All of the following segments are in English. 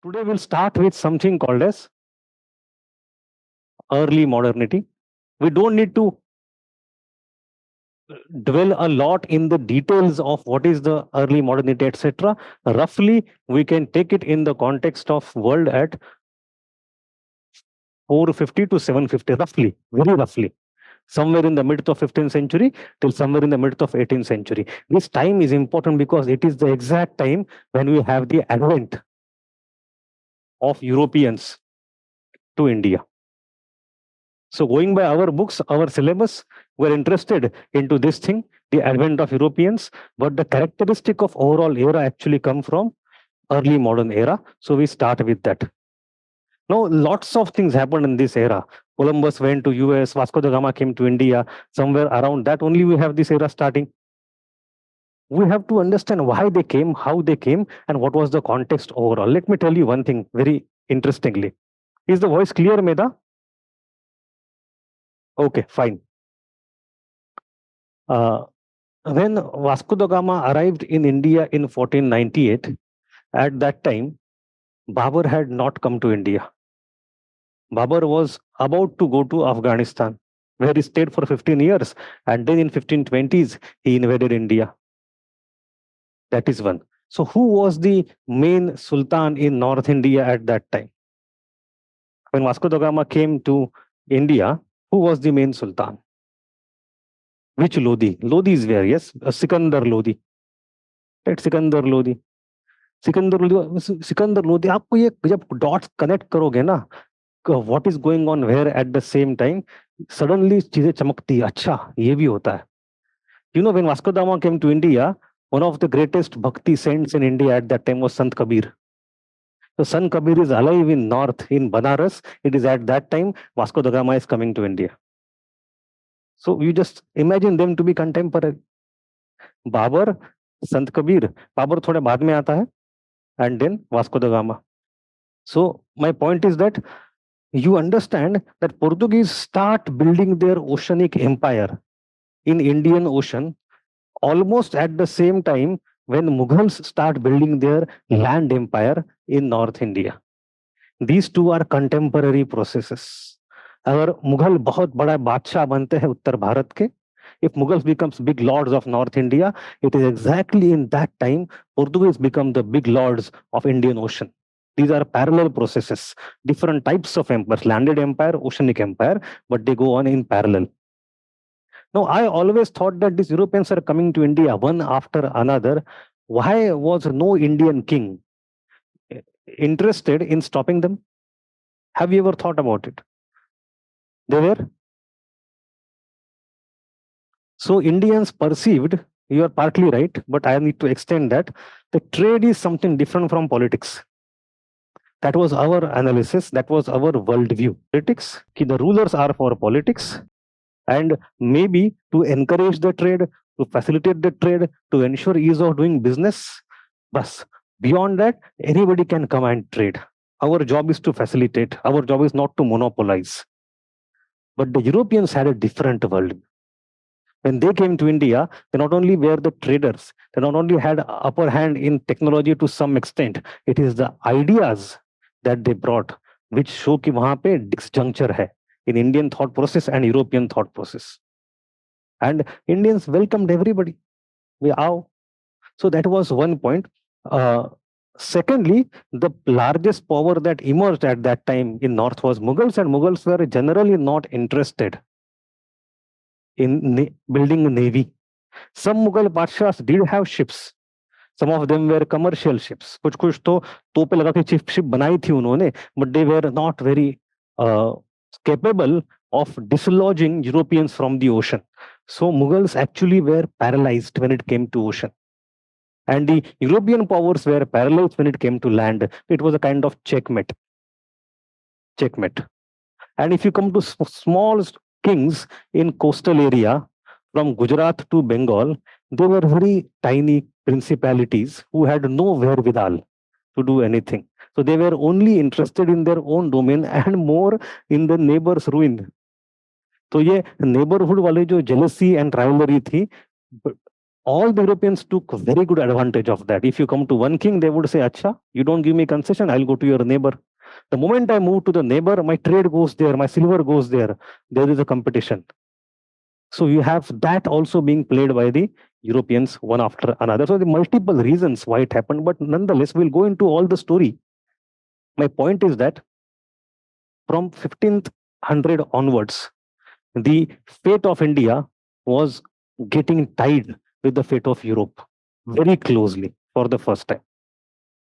Today we'll start with something called as early modernity. We don't need to dwell a lot in the details of what is the early modernity, etc. Roughly, we can take it in the context of world at 450 to 750, roughly, very roughly. Somewhere in the mid of 15th century till somewhere in the mid of 18th century. This time is important because it is the exact time when we have the advent of Europeans to India. So going by our books, our syllabus, we're interested into this thing, the advent of Europeans, but the characteristic of overall era actually come from early modern era. So we start with that. Now, lots of things happened in this era. Columbus went to US, Vasco da Gama came to India. Somewhere around that only we have this era starting. We have to understand why they came, how they came, and what was the context overall. Let me tell you one thing very interestingly. Is the voice clear, Meda? Okay, fine. When Vasco da Gama arrived in India in 1498, at that time, Babur had not come to India. Babur was about to go to Afghanistan, where he stayed for 15 years. And then in 1520s, he invaded India. That is one. So who was the main Sultan in North India at that time? When Vasco da Gama came to India, who was the main Sultan? Which Lodi? Lodi is where, yes? Sikandar Lodi. Right, Sikandar Lodi. Sikandar Lodhi आपको ये जब dots connect करोगे ना what is going on where at the same time suddenly चीजें चमकती अच्छा ये भी होता है you know when Vasco da Gama came to India one of the greatest bhakti saints in India at that time was Sant Kabir. So Sant Kabir is alive in north in Banaras. It is at that time Vasco da Gama is coming to India. So you just imagine them to be contemporary. Babar, Sant Kabir, Babar थोड़े बाद में आता है and then Vasco da Gama. So my point is that you understand that Portuguese start building their oceanic empire in Indian Ocean almost at the same time when Mughals start building their land empire in North India. These two are contemporary processes. अगर मुगल बहुत बड़ा बादशाह बनते हैं उत्तर भारत के, if Mughals becomes big lords of North India, it is exactly in that time Portuguese become the big lords of Indian Ocean. These are parallel processes, different types of empires, landed empire, oceanic empire, but they go on in parallel. Now, I always thought that these Europeans are coming to India one after another. Why was no Indian king interested in stopping them? Have you ever thought about it? They were. So Indians perceived, you are partly right, but I need to extend that, the trade is something different from politics. That was our analysis, that was our worldview. Politics, the rulers are for politics, and maybe to encourage the trade, to facilitate the trade, to ensure ease of doing business. But beyond that, anybody can come and trade. Our job is to facilitate, our job is not to monopolize. But the Europeans had a different worldview. When they came to India, they not only were the traders, they not only had upper hand in technology to some extent, it is the ideas that they brought, which show कि वहां पे disjuncture है in Indian thought process and European thought process. And Indians welcomed everybody. We are. So that was one point. Secondly, the largest power that emerged at that time in North was Mughals, and Mughals were generally not interested in building a navy. Some Mughal Badshahs did have ships. Some of them were commercial ships. कुछ तो तोपे लगा के ship बनाई थी उन्होंने, but they were not very capable of dislodging Europeans from the ocean. So Mughals actually were paralyzed when it came to ocean. And the European powers were paralyzed when it came to land. It was a kind of checkmate. Checkmate. And if you come to small kings in coastal area, from Gujarat to Bengal, they were very tiny principalities who had no wherewithal to do anything. So they were only interested in their own domain and more in the neighbor's ruin. तो ये neighborhood वाले जो jealousy and rivalry थी, All the Europeans took very good advantage of that. If you come to one king, they would say, Acha, you don't give me concession, I'll go to your neighbor. The moment I move to the neighbor, my trade goes there, my silver goes there. There is a competition. So you have that also being played by the Europeans one after another. So the multiple reasons why it happened, but nonetheless, we'll go into all the story. My point is that from 1500 onwards, the fate of India was getting tied with the fate of Europe very closely for the first time.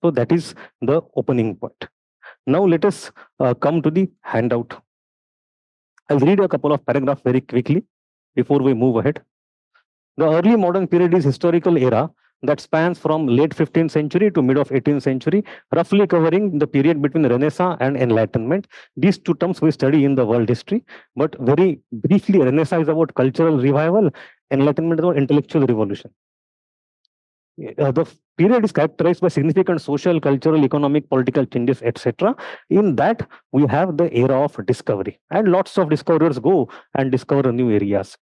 So that is the opening point. Now let us come to the handout. I'll read a couple of paragraphs very quickly before we move ahead. The early modern period is historical era that spans from late 15th century to mid of 18th century, roughly covering the period between Renaissance and Enlightenment. These two terms we study in the world history, but very briefly, Renaissance is about cultural revival, Enlightenment is about intellectual revolution. The period is characterized by significant social, cultural, economic, political changes, etc. In that, we have the era of discovery, and lots of discoverers go and discover new areas.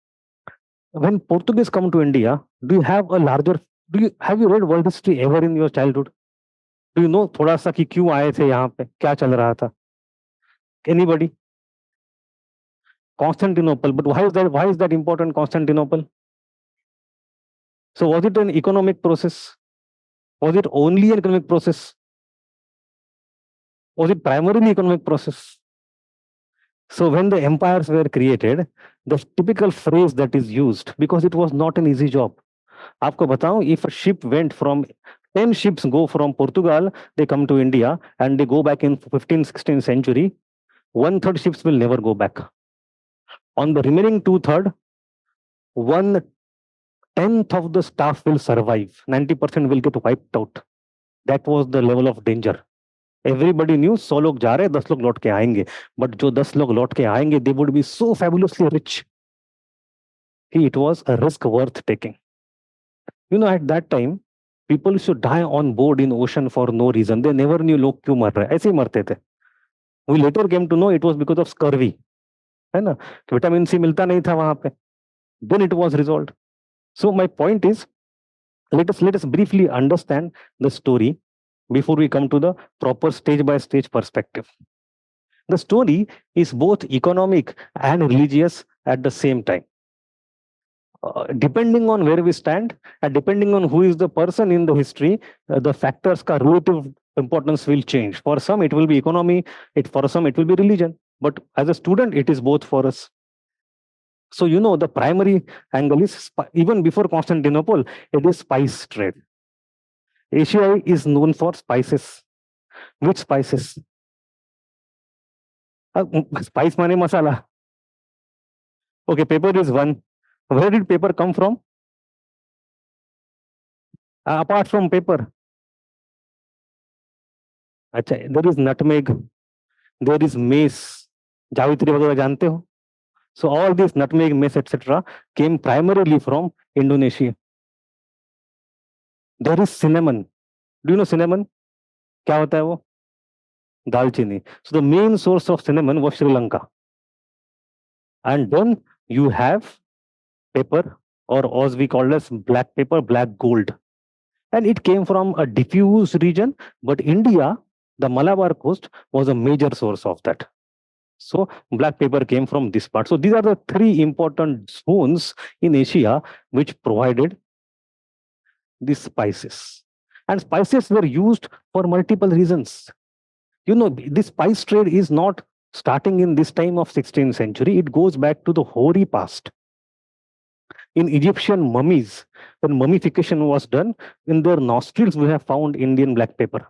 When Portuguese come to India, do you have a larger? Have you read world history ever in your childhood? Do you know थोड़ा सा कि क्यों आए थे यहाँ पे, क्या चल रहा था? Anybody? Constantinople. But why is that? Why is that important? Constantinople. So was it an economic process? Was it only an economic process? Was it primarily economic process? So when the empires were created, the typical phrase that is used, because it was not an easy job. आपको बताऊं, if a ship went from 10 ships go from Portugal, they come to India and they go back in 15th, 16th century, 1/3 ships will never go back. On the remaining 2/3, 1/10 of the staff will survive. 90% will get wiped out. That was the level of danger. Everybody knew 100 लोग जा रहे हैं, 10 लोग लौट के आएंगे. But जो 10 लोग लौट के आएंगे, they would be so fabulously rich. It was a risk worth taking. You know, at that time, people should die on board in ocean for no reason. They never knew लोग क्यों मर रहे हैं. ऐसे ही मरते थे. We later came to know it was because of scurvy. है ना? विटामिन सी मिलता नहीं था वहां पे. Then it was resolved. So my point is, let us briefly understand the story before we come to the proper stage by stage perspective. The story is both economic and religious at the same time. Depending on where we stand and depending on who is the person in the history, the factors ka relative importance will change. For some, it will be economy. For some, it will be religion. But as a student, it is both for us. So, you know, the primary angle is, even before Constantinople, it is spice trade. Asia is known for spices. Which spices? Spice mane masala. Okay, paper is one. Where did paper come from? Apart from paper. Achha, there is nutmeg, there is mace. Javitri वगैरह जानते हो? So all these nutmeg, mace, etc. came primarily from Indonesia. There is cinnamon. Do you know cinnamon? क्या होता है वो? दालचीनी. So the main source of cinnamon was Sri Lanka. And then you have paper, or as we call as black paper, black gold. And it came from a diffuse region, but India, the Malabar coast, was a major source of that. So black paper came from this part. So these are the three important zones in Asia which provided these spices. And spices were used for multiple reasons. You know, this spice trade is not starting in this time of 16th century. It goes back to the hoary past. In Egyptian mummies, when mummification was done, in their nostrils we have found Indian black pepper.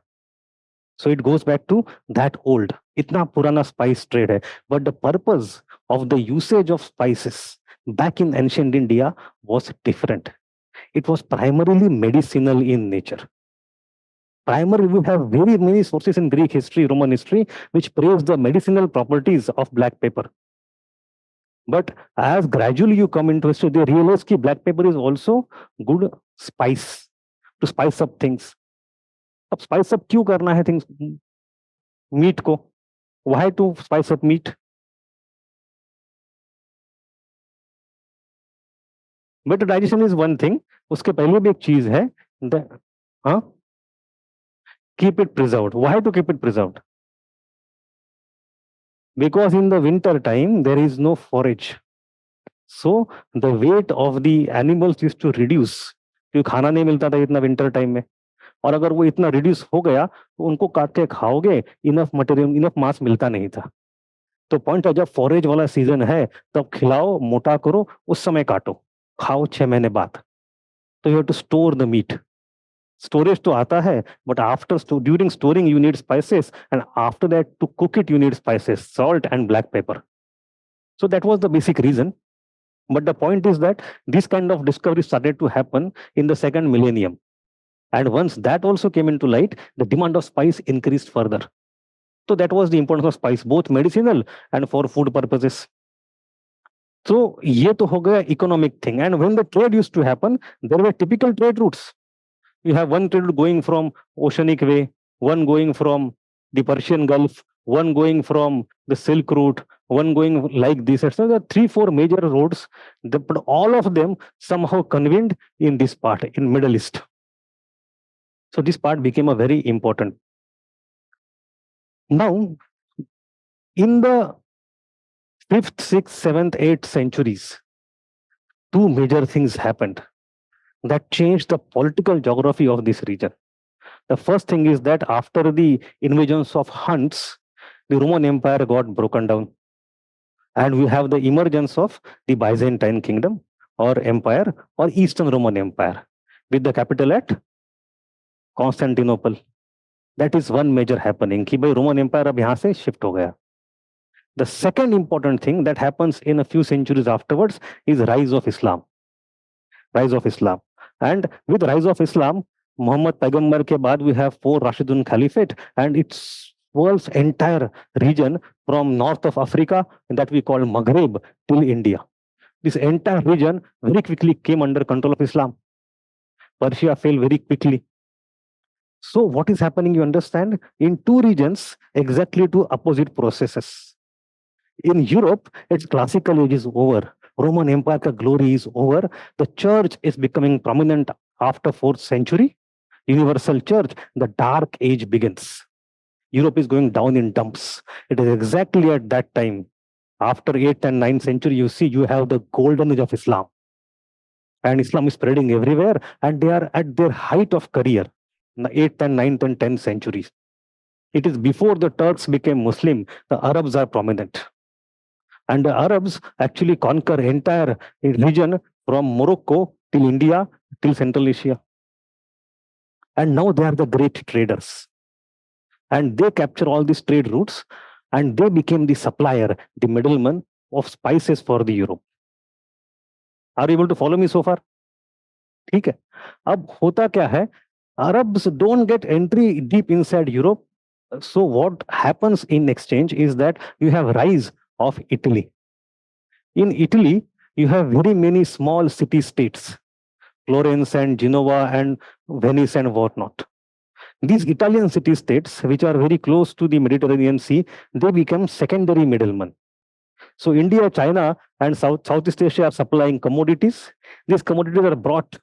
So it goes back to that old. Itna purana spice trade hai. But the purpose of the usage of spices back in ancient India was different. It was primarily medicinal in nature. Primarily, we have very many sources in Greek history, Roman history, which praise the medicinal properties of black pepper. But as gradually you come into history, they realize that black pepper is also good spice to spice up things. अब spice up क्यों करना है things meat को? Why to spice up meat? Betaization is one thing. उसके पहले भी एक चीज है, हाँ, keep it preserved. Why to keep it preserved? Because in the winter time there is no forage, so the weight of the animals used to reduce. क्योंकि खाना नहीं मिलता था इतना विंटर टाइम में, और अगर वो इतना रिड्यूस हो गया तो उनको काट के खाओगे, इनफ मटेरियल, इनफ मांस मिलता नहीं था। तो पॉइंट है, जब फॉरेज वाला सीजन है तब खिलाओ, मोटा करो, उस समय काटो, खाओ 6 महीने बाद। तो you have to store the meat. Storage तो आता है, but after during storing you need spices, and after that to cook it you need spices, salt and black pepper. So that was the basic reason. But the point is that this kind of discovery started to happen in the second millennium. And once that also came into light, the demand of spice increased further. So that was the importance of spice, both medicinal and for food purposes. So ये तो हो गया economic thing. And when the trade used to happen, there were typical trade routes. You have one trade route going from oceanic way, one going from the Persian Gulf, one going from the Silk Route, one going like this. So there are 3-4 major roads, but all of them somehow convened in this part, in Middle East. So this part became a very important. Now, in the 5th, 6th, 7th, 8th centuries, two major things happened that changed the political geography of this region. The first thing is that after the invasions of Huns, the Roman Empire got broken down. And we have the emergence of the Byzantine Kingdom or Empire or Eastern Roman Empire with the capital at Constantinople. That is one major happening कि भाई Roman Empire अब यहाँ से shift हो गया. The second important thing that happens in a few centuries afterwards is rise of Islam. Rise of Islam. And with rise of Islam, Muhammad Paigambar के बाद we have 4 Rashidun Caliphate, and it's world's entire region from north of Africa that we call Maghreb till India. This entire region very quickly came under control of Islam. Persia fell very quickly. So what is happening, you understand, in two regions, exactly two opposite processes. In Europe, its classical age is over. Roman Empire ka glory is over. The church is becoming prominent after 4th century. Universal church, the dark age begins. Europe is going down in dumps. It is exactly at that time, after 8th and 9th century, you see, you have the golden age of Islam. And Islam is spreading everywhere, and they are at their height of career, in the 8th and 9th and 10th centuries. It is before the Turks became Muslim, the Arabs are prominent. And the Arabs actually conquer entire region from Morocco till India, till Central Asia. And now they are the great traders. And they capture all these trade routes, and they became the supplier, the middleman of spices for the Europe. Are you able to follow me so far? ठीक है. अब होता क्या है? Arabs don't get entry deep inside Europe. So what happens in exchange is that you have rise of Italy. In Italy, you have very many small city-states, Florence and Genoa and Venice and whatnot. These Italian city-states, which are very close to the Mediterranean Sea, they become secondary middlemen. So India, China, and Southeast Asia are supplying commodities. These commodities are brought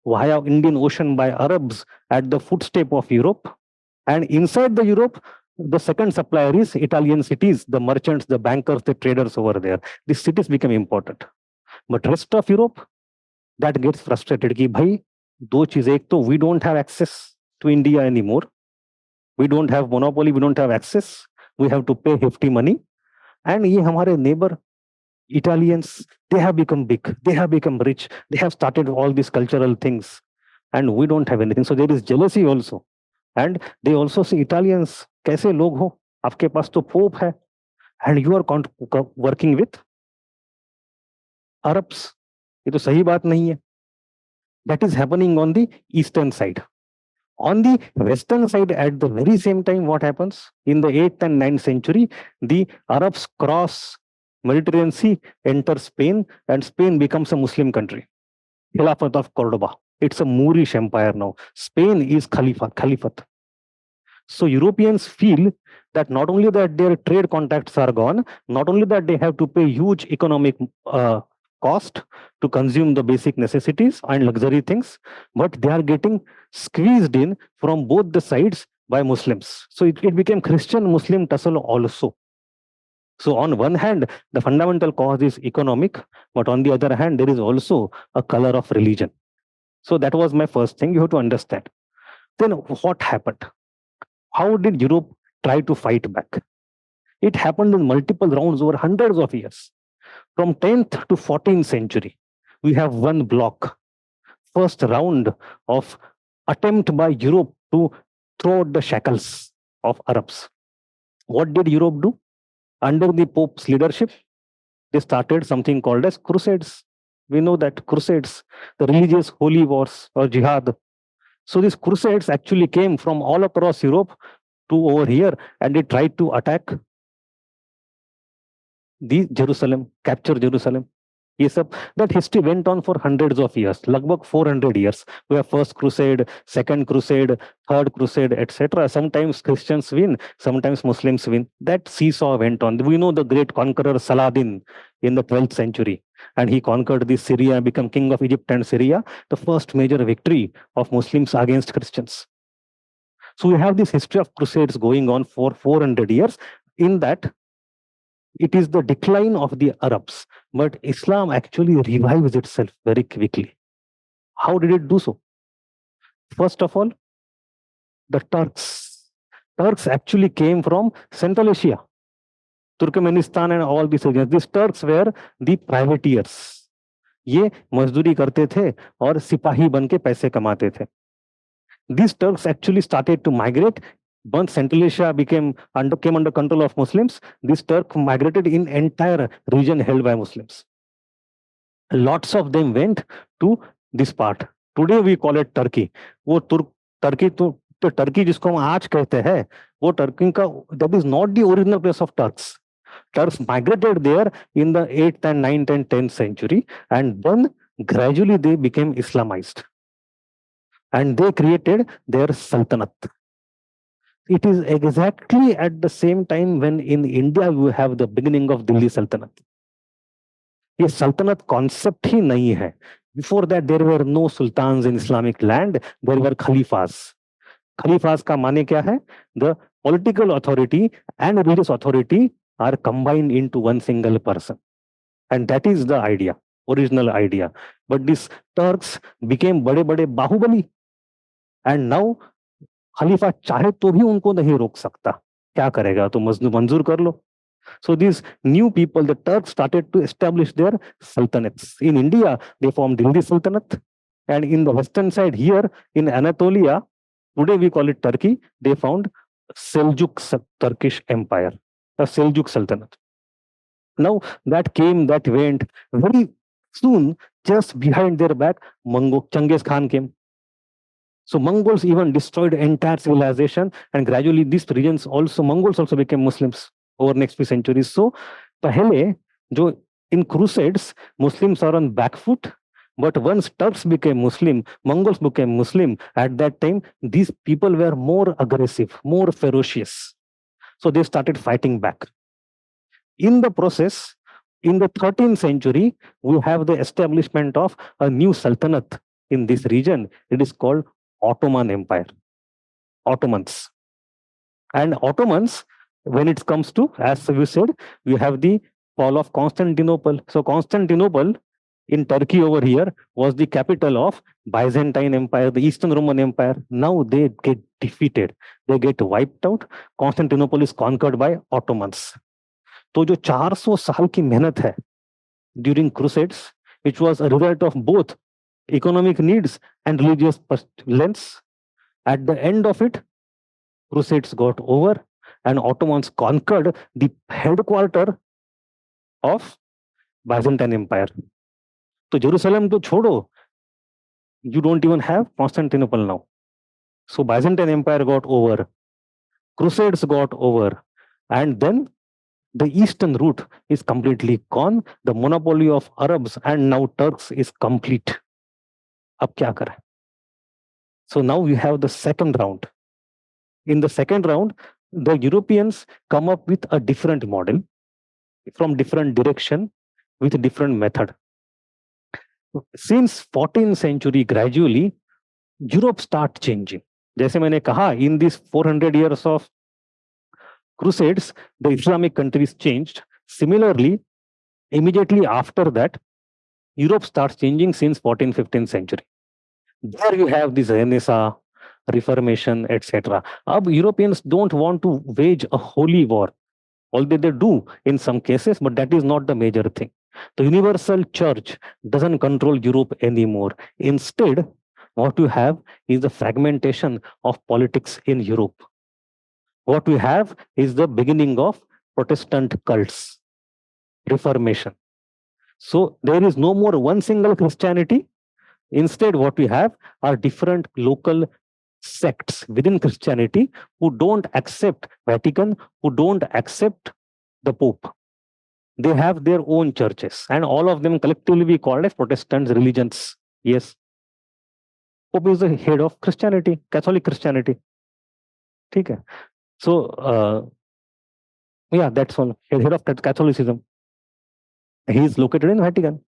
via Indian Ocean by Arabs at the footstep of Europe. And inside the Europe, the second supplier is Italian cities, the merchants, the bankers, the traders over there. These cities become important. But rest of Europe, that gets frustrated कि भाई दो चीजें, एक तो we don't have access to India anymore. We don't have monopoly, we don't have access. We have to pay hefty money. And ये हमारे neighbor Italians, they have become big, they have become rich, they have started all these cultural things, and we don't have anything. So there is jealousy also. And they also say Italians, कैसे लोग हो, आपके पास तो Pope है, and you are working with Arabs. ये तो सही बात नहीं है. That is happening on the eastern side. On the western side, at the very same time, what happens? In the 8th and 9th century, the Arabs cross Mediterranean Sea, enter Spain, and Spain becomes a Muslim country. Khilafat of Cordoba. It's a Moorish empire now. Spain is Caliphate. So Europeans feel that not only that their trade contacts are gone, not only that they have to pay huge economic cost to consume the basic necessities and luxury things, but they are getting squeezed in from both the sides by Muslims. So it became Christian-Muslim tussle also. So on one hand, the fundamental cause is economic, but on the other hand, there is also a color of religion. So that was my first thing you have to understand. Then what happened? How did Europe try to fight back? It happened in multiple rounds over hundreds of years. From 10th to 14th century, we have one block. First round of attempt by Europe to throw out the shackles of Arabs. What did Europe do? Under the Pope's leadership, they started something called as Crusades. We know that Crusades, the religious holy wars or jihad. So these Crusades actually came from all across Europe to over here, and they tried to attack the Jerusalem, capture Jerusalem. Yes, that history went on for hundreds of years, lagbhag 400 years. We have first crusade, second crusade, third crusade, etc. Sometimes Christians win, sometimes Muslims win. That seesaw went on. We know the great conqueror Saladin in the 12th century, and he conquered the Syria, became king of Egypt and Syria, the first major victory of Muslims against Christians. So we have this history of crusades going on for 400 years. In that, it is the decline of the Arabs, but Islam actually revives itself very quickly. How did it do so? First of all, the Turks. Turks actually came from Central Asia, Turkmenistan and all these regions. These Turks were the privateers. ये मजदूरी करते थे और सिपाही बन के पैसे कमाते थे. These Turks actually started to migrate. Once Central Asia came under control of Muslims, these Turks migrated in entire region held by Muslims. Lots of them went to this part. Today we call it Turkey. वो Turkey तो Turkey जिसको हम आज कहते हैं, वो Turkey का, that is not the original place of Turks. Turks migrated there in the 8th and 9th and 10th century, and then gradually they became Islamized. And they created their Sultanate. It is exactly at the same time when in India you have the beginning of Delhi Sultanate. ये सल्तनत concept ही नहीं है. Before that there were no sultans in Islamic land, there were khalifas. Khalifas का माने क्या है? The political authority and religious authority are combined into one single person. And that is the idea, original idea. But these Turks became बड़े-बड़े Baahubali. And now खलीफा चाहे तो भी उनको नहीं रोक सकता. क्या करेगा? तो मंजूर कर लो. So these new people, the Turks, started to establish their sultanates. In India, they formed Delhi Sultanate. And in the western side here, in Anatolia, today we call it Turkey, they found Seljuk Turkish Empire, the Seljuk Sultanate. Now that came, that went. Very soon, just behind their back, Genghis Khan came. So Mongols even destroyed entire civilization, and gradually these regions also, Mongols also became Muslims over next few centuries. So पहले जो in Crusades, Muslims are on back foot, but once Turks became Muslim, Mongols became Muslim, at that time these people were more aggressive, more ferocious. So they started fighting back. In the process, in the 13th century, we have the establishment of a new sultanate in this region. It is called Ottoman Empire, Ottomans. And Ottomans, when it comes to, as we said, we have the fall of Constantinople. So Constantinople in Turkey over here was the capital of Byzantine Empire, the Eastern Roman Empire. Now they get defeated, they get wiped out. Constantinople is conquered by Ottomans. तो जो 400 साल की मेहनत है during Crusades, which was a result of both economic needs and religious lens, at the end of it, Crusades got over and Ottomans conquered the headquarter of Byzantine Empire. So Jerusalem to छोड़ो, you don't even have Constantinople now. So Byzantine Empire got over, Crusades got over, and then the eastern route is completely gone. The monopoly of Arabs and now Turks is complete. अब क्या करें? So now we have the second round. In the second round, the Europeans come up with a different model from different direction with a different method. Since 14th century, gradually Europe start changing. जैसे मैंने कहा, in these 400 years of Crusades, the Islamic countries changed. Similarly, immediately after that, Europe starts changing since 14th, 15th century. There you have this Renaissance, Reformation, etc. अब Europeans don't want to wage a holy war, although they do in some cases, but that is not the major thing. The universal church doesn't control Europe anymore. Instead, what you have is the fragmentation of politics in Europe. What we have is the beginning of Protestant cults, Reformation. So there is no more one single Christianity. Instead, what we have are different local sects within Christianity who don't accept Vatican, who don't accept the Pope. They have their own churches, and all of them collectively we call as Protestant religions. Yes. Pope is the head of Christianity, Catholic Christianity. Okay. So, yeah, that's one. Head of Catholicism. He is located in Vatican.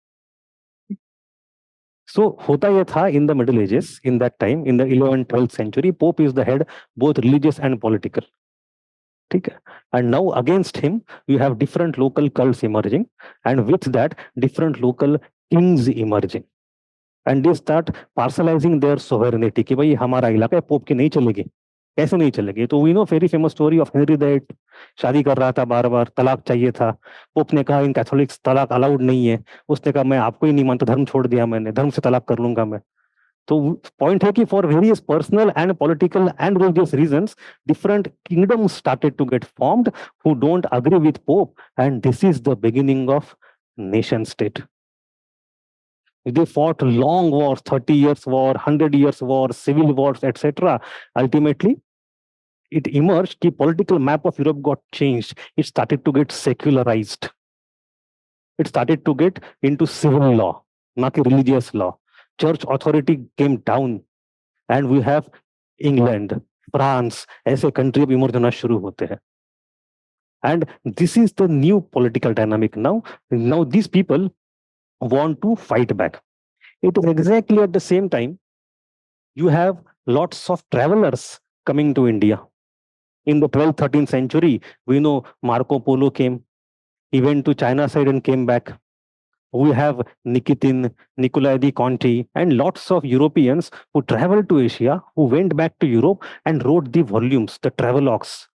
So, hota ye tha in the Middle Ages, in that time, in the 11th, 12th century, Pope is the head, both religious and political. Okay. And now against him, you have different local cults emerging, and with that, different local kings emerging. And they start parcelizing their sovereignty कि भाई हमारा इलाका है, pope की नहीं चलेगी. कैसे नहीं चलेगी? तो we know very famous story of Henry the eighth. शादी कर रहा था, बार बार तलाक चाहिए था. पोप ने कहा इन कैथोलिक्स तलाक अलाउड नहीं है. उसने कहा मैं आपको ही नहीं मानता, धर्म छोड़ दिया मैंने, धर्म से तलाक कर लूंगा मैं. तो पॉइंट है कि for various personal and political and religious reasons different kingdoms started to get formed who don't agree with Pope, and this is the beginning of nation state. They fought long wars, 30 years war, 100 years war, civil wars, etc. Ultimately, it emerged, the political map of Europe got changed. It started to get secularized. It started to get into civil law, not religious law. Church authority came down, and we have England, France, ऐसे country अब emerge होना शुरू होते हैं. And this is the new political dynamic now. Now these people want to fight back. It is exactly at the same time you have lots of travelers coming to India. In the 12th, 13th century, we know Marco Polo came. He went to China side and came back. We have Nikitin, Nicolai di Conti, and lots of Europeans who traveled to Asia, who went back to Europe and wrote the volumes, the travelogues.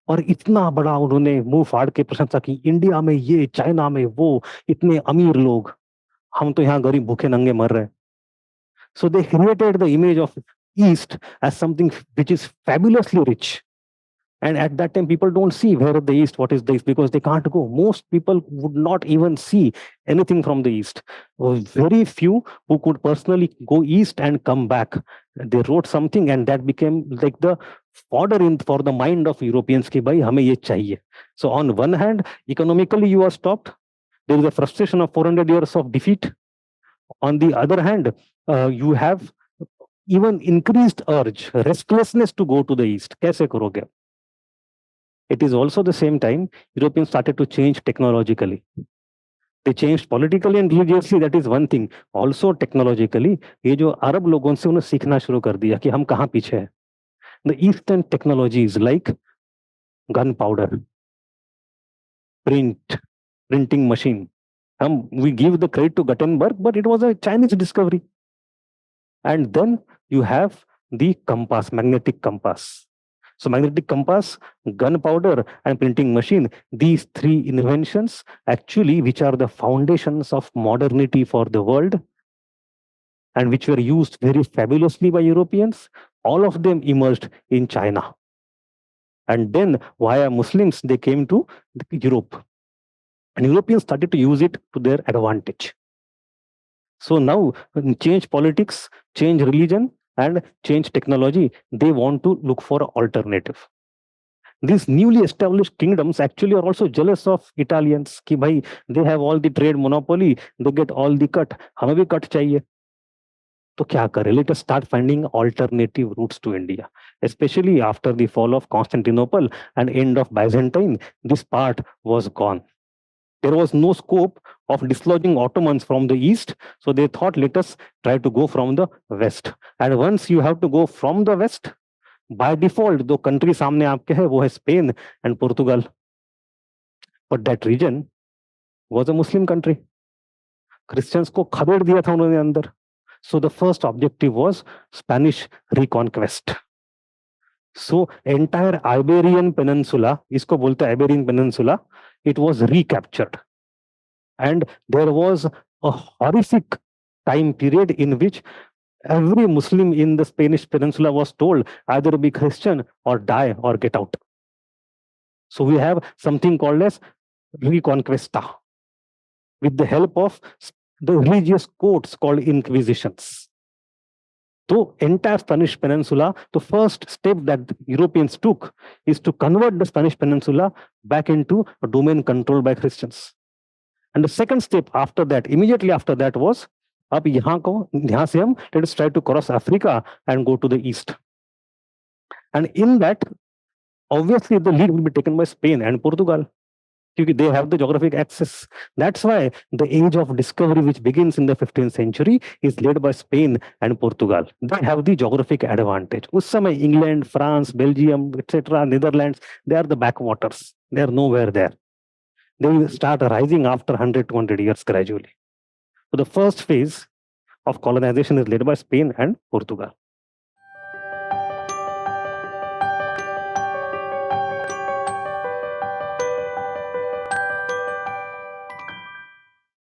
और इतना बड़ा उन्होंने मुंह फाड़ के प्रशंसा की, India में ये, चाइना में वो, इतने अमीर लोग, हम तो यहाँ गरीब भूखे नंगे मर रहे हैं. So they created the image of East as something which is fabulously rich. And at that time, people don't see where is the East, what is the East, because they can't go. Most people would not even see anything from the East. Very few who could personally go East and come back. They wrote something, and that became like the fodder for the mind of Europeans कि भाई हमें ये चाहिए. So on one hand, economically you are stopped. There is a frustration of 400 years of defeat. On the other hand, you have even increased urge, restlessness to go to the East. कैसे करोगे? It is also the same time Europeans started to change technologically. They changed politically and religiously, that is one thing. Also technologically, ये जो अरब लोगों से उन्हें सीखना शुरू कर दिया कि हम कहाँ पीछे हैं. The Eastern technologies like gunpowder, printing machine. We give the credit to Gutenberg, but it was a Chinese discovery. And then you have the compass, magnetic compass. So magnetic compass, gunpowder, and printing machine, these three inventions actually, which are the foundations of modernity for the world, and which were used very fabulously by Europeans, all of them emerged in China. And then via Muslims, they came to Europe. And Europeans started to use it to their advantage. So now, change politics, change religion, and change technology, they want to look for an alternative. These newly established kingdoms actually are also jealous of Italians. कि भाई, they have all the trade monopoly, they get all the cut. हमें भी cut चाहिए. तो क्या करें? Let us start finding alternative routes to India. Especially after the fall of Constantinople and end of Byzantine, this part was gone. There was no scope of dislodging Ottomans from the east, so they thought, let us try to go from the west. And once you have to go from the west, by default, दो country सामने आपके है, वो है Spain and Portugal. But that region was a Muslim country. Christians को खदेड़ दिया था उन्होंने अंदर. So the first objective was Spanish reconquest. So entire Iberian Peninsula, इसको बोलते हैं Iberian Peninsula, it was recaptured. And there was a horrific time period in which every Muslim in the Spanish Peninsula was told either be Christian or die or get out. So we have something called as Reconquista, with the help of the religious courts called Inquisitions. So entire Spanish Peninsula, the first step that Europeans took is to convert the Spanish Peninsula back into a domain controlled by Christians. And the second step after that, immediately after that, was अब यहाँ से हम let us try to cross Africa and go to the east. And in that, obviously the lead will be taken by Spain and Portugal, because they have the geographic access. That's why the age of discovery, which begins in the 15th century, is led by Spain and Portugal. They have the geographic advantage. उस समय England, France, Belgium, etc., Netherlands, they are the backwaters. They are nowhere there. They will start rising after 100, 200 years gradually. So the first phase of colonization is led by Spain and Portugal.